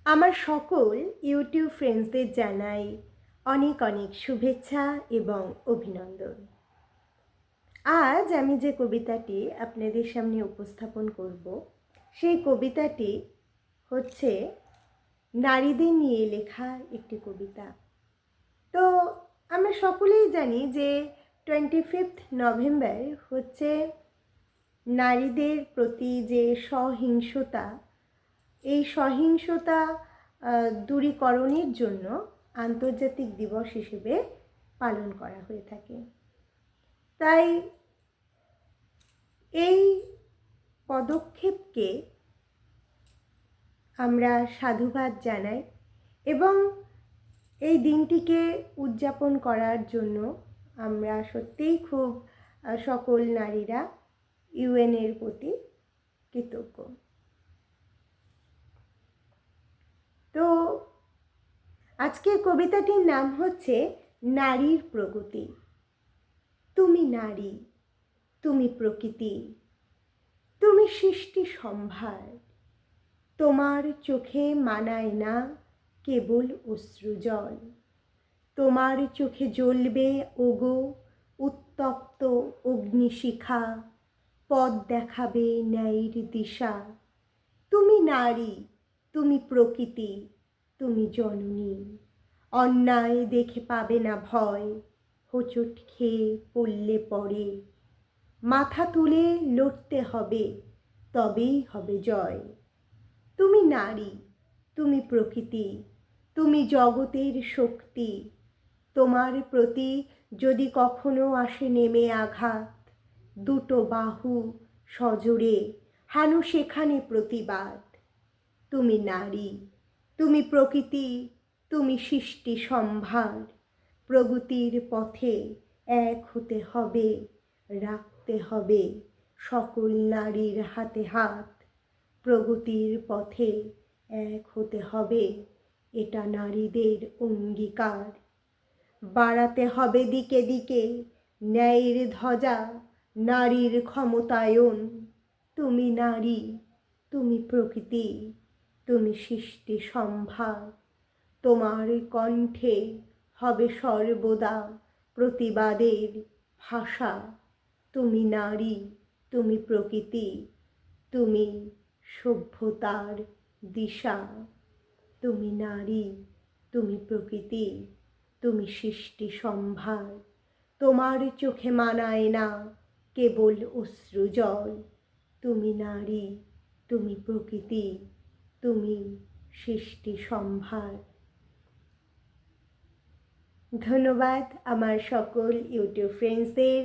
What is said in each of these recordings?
আমার সকল ইউটিউব ফ্রেন্ডসদের জানাই অনেক অনেক শুভেচ্ছা এবং অভিনন্দন। আজ আমি যে কবিতাটি আপনাদের সামনে উপস্থাপন করব, সেই কবিতাটি হচ্ছে নারীদের নিয়ে লেখা একটি কবিতা। তো আমরা সকলেই জানি যে 25 নভেম্বর হচ্ছে নারীদের প্রতি যে সহিংসতা, এই সহিংসতা দূরীকরণের জন্য আন্তর্জাতিক দিবস হিসেবে পালন করা হয়ে থাকে। তাই এই পদক্ষেপকে আমরা সাধুবাদ জানাই এবং এই দিনটিকে উদযাপন করার জন্য আমরা সত্যিই খুব সকল নারীরা ইউএনের প্রতি কৃতজ্ঞ। তো আজকের কবিতাটির নাম হচ্ছে নারীর প্রগতি। তুমি নারী, তুমি প্রকৃতি, তুমি সৃষ্টি সম্ভার। তোমার চোখে মানায় না কেবল অশ্রুজল। তোমার চোখে জ্বলবে ওগো উত্তপ্ত অগ্নিশিখা, পথ দেখাবে ন্যায়ের দিশা। তুমি নারী, তুমি প্রকৃতি, তুমি জননী। অন্যায় দেখে পাবে না ভয়, হোঁচট খেয়ে পড়লে পড়ে। মাথা তুলে লড়তে হবে, তবেই হবে জয়। তুমি নারী, তুমি প্রকৃতি, তুমি জগতের শক্তি। তোমার প্রতি যদি কখনো আসে নেমে আঘাত, দুটো বাহু সজোরে হানু সেখানে প্রতিবাদ। তুমি নারী, তুমি প্রকৃতি, তুমি সৃষ্টি সম্ভার। প্রগতির পথে এক হতে হবে, রাখতে হবে সকল নারীর হাতে হাত। প্রগতির পথে এক হতে হবে, এটা নারীদের অঙ্গীকার। বাড়াতে হবে দিকে দিকে ন্যায়ের ধ্বজা, নারীর ক্ষমতায়ন। তুমি নারী, তুমি প্রকৃতি, তুমি সৃষ্টি সম্ভার। তোমার কণ্ঠে হবে সর্বদা প্রতিবাদের ভাষা। তুমি নারী, তুমি প্রকৃতি, তুমি সভ্যতার দিশা। তুমি নারী, তুমি প্রকৃতি, তুমি সৃষ্টি সম্ভার। তোমার চোখে মানায় না কেবল অশ্রুজল। তুমি নারী, তুমি প্রকৃতি, তুমি সৃষ্টি সম্ভার। ধন্যবাদ আমার সকল ইউটিউব ফ্রেন্ডসদের।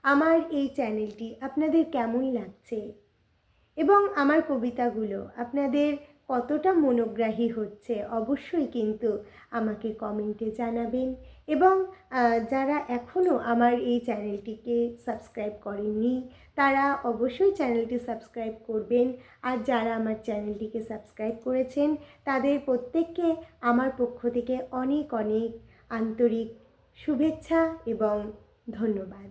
আমার এই চ্যানেলটি আপনাদের কেমন লাগছে এবং আমার কবিতাগুলো আপনাদের কতটা মনোগ্রাহী হচ্ছে অবশ্যই কিন্তু আমাকে কমেন্টে জানাবেন। এবং যারা এখনও আমার এই চ্যানেলটিকে সাবস্ক্রাইব করেননি তারা অবশ্যই চ্যানেলটি সাবস্ক্রাইব করবেন। আর যারা আমার চ্যানেলটিকে সাবস্ক্রাইব করেছেন তাদের প্রত্যেককে আমার পক্ষ থেকে অনেক অনেক আন্তরিক শুভেচ্ছা এবং ধন্যবাদ।